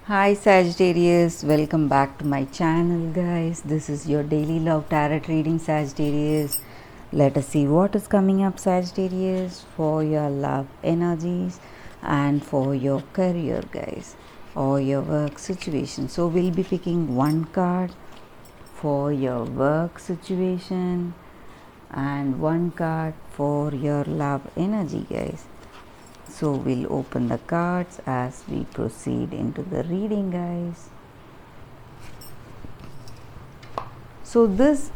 Hi Sagittarius, welcome back to my channel guys. This is your daily love tarot reading Sagittarius. Let us see what is coming up Sagittarius for your love energies and for your career guys or your work situation. So we'll be picking one card for your work situation and one card for your love energy guys. So we'll open the cards as we proceed into the reading guys. So this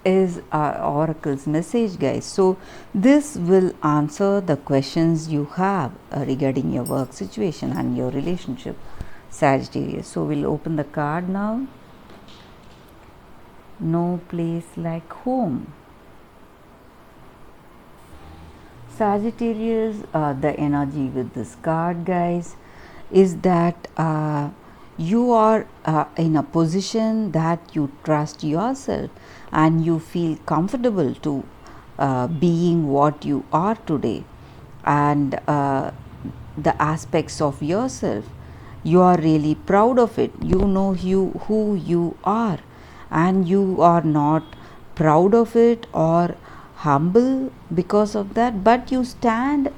is our oracle's message guys. So this will answer the questions you have regarding your work situation and your relationship Sagittarius. So we'll open the card now. No place like home. Sagittarius, the energy with this card guys is that you are in a position that you trust yourself and you feel comfortable to being what you are today, and the aspects of yourself you are really proud of it. You know who you are and you are not proud of it or humble because of that, but you stand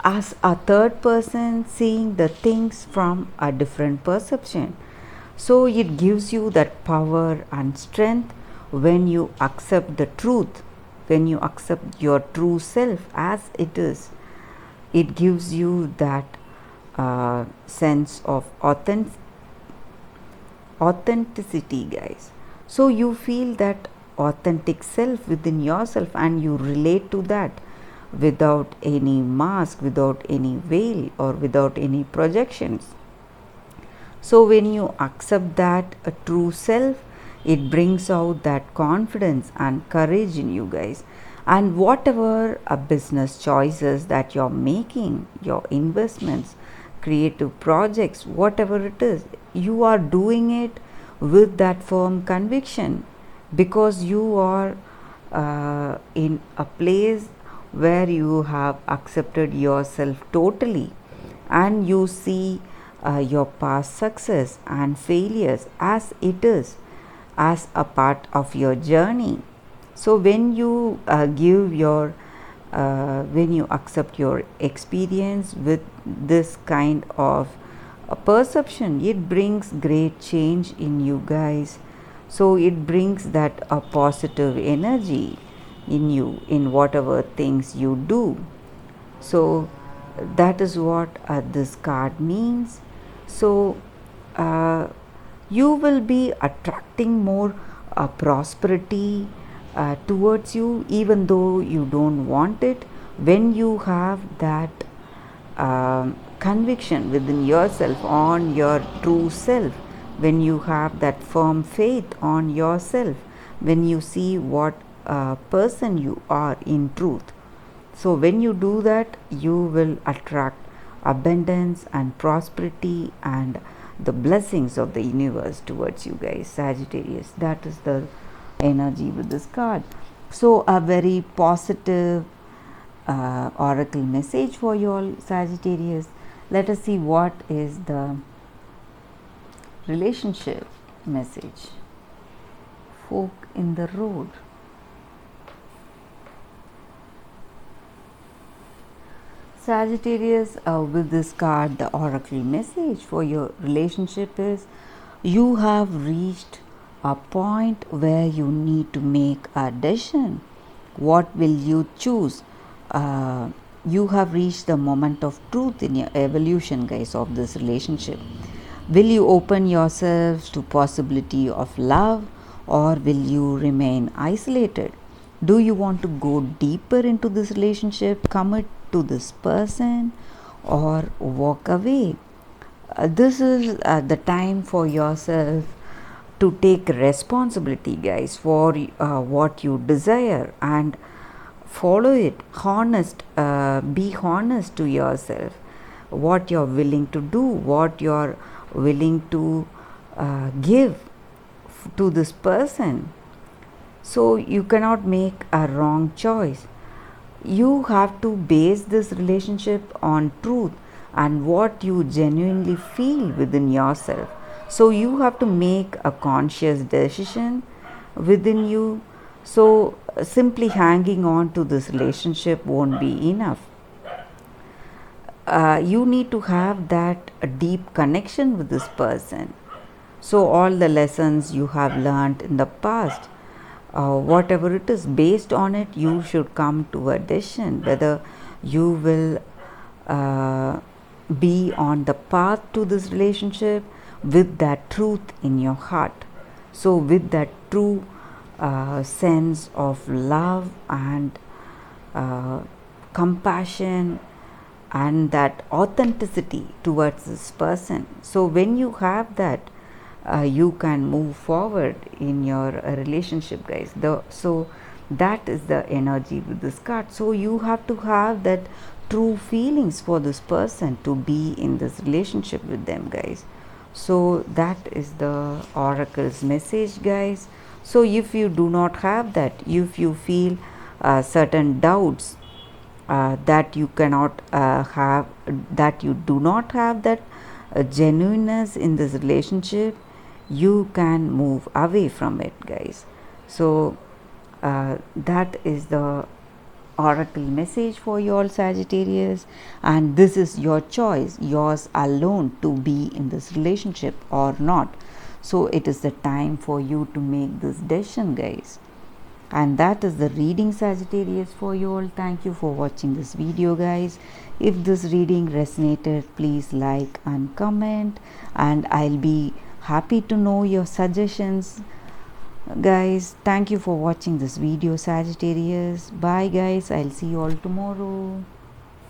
as a third person seeing the things from a different perception. So it gives you that power and strength when you accept the truth, when you accept your true self as it is. It gives you that sense of authenticity guys. So you feel that authentic self within yourself and you relate to that without any mask, without any veil or without any projections. So when you accept that a true self, it brings out that confidence and courage in you guys. And whatever a business choices that you're making, your investments, creative projects, whatever it is, you are doing it with that firm conviction because you are in a place where you have accepted yourself totally and you see your past success and failures as it is, as a part of your journey. So when you when you accept your experience with this kind of perception, it brings great change in you guys. So it brings that a positive energy in you in whatever things you do. So that is what this card means. So you will be attracting more prosperity towards you even though you don't want it, when you have that conviction within yourself on your true self, when you have that firm faith on yourself, when you see what person you are in truth. So when you do that, you will attract abundance and prosperity and the blessings of the universe towards you guys Sagittarius. That is the energy with this card. So a very positive oracle message for you all Sagittarius. Let us see what is the relationship message. Fork in the road. Sagittarius, with this card, the oracle message for your relationship is you have reached a point where you need to make a decision. What will you choose? You have reached the moment of truth in your evolution, guys, of this relationship. Will you open yourselves to possibility of love or will you remain isolated? Do you want to go deeper into this relationship, commit to this person or walk away? This is the time for yourself to take responsibility guys for what you desire and follow it. Be honest to yourself what you're willing to do, what you're willing to give to this person. So you cannot make a wrong choice. You have to base this relationship on truth and what you genuinely feel within yourself. So you have to make a conscious decision within you. So simply hanging on to this relationship won't be enough. You need to have that deep connection with this person. So all the lessons you have learned in the past, whatever it is, based on it, you should come to a decision whether you will be on the path to this relationship with that truth in your heart. So with that true sense of love and compassion and that authenticity towards this person. So when you have that, you can move forward in your relationship, guys. So that is the energy with this card. So you have to have that true feelings for this person to be in this relationship with them, guys. So that is the oracle's message, guys. So if you do not have that, if you feel certain doubts, that you cannot have, that you do not have that genuineness in this relationship, you can move away from it, guys. So that is the oracle message for you all, Sagittarius, and this is your choice, yours alone, to be in this relationship or not. So it is the time for you to make this decision, guys. And that is the reading, Sagittarius, for you all. Thank you for watching this video, guys. If this reading resonated, please like and comment, and I'll be happy to know your suggestions, guys. Thank you for watching this video, Sagittarius. Bye, guys. I'll see you all tomorrow.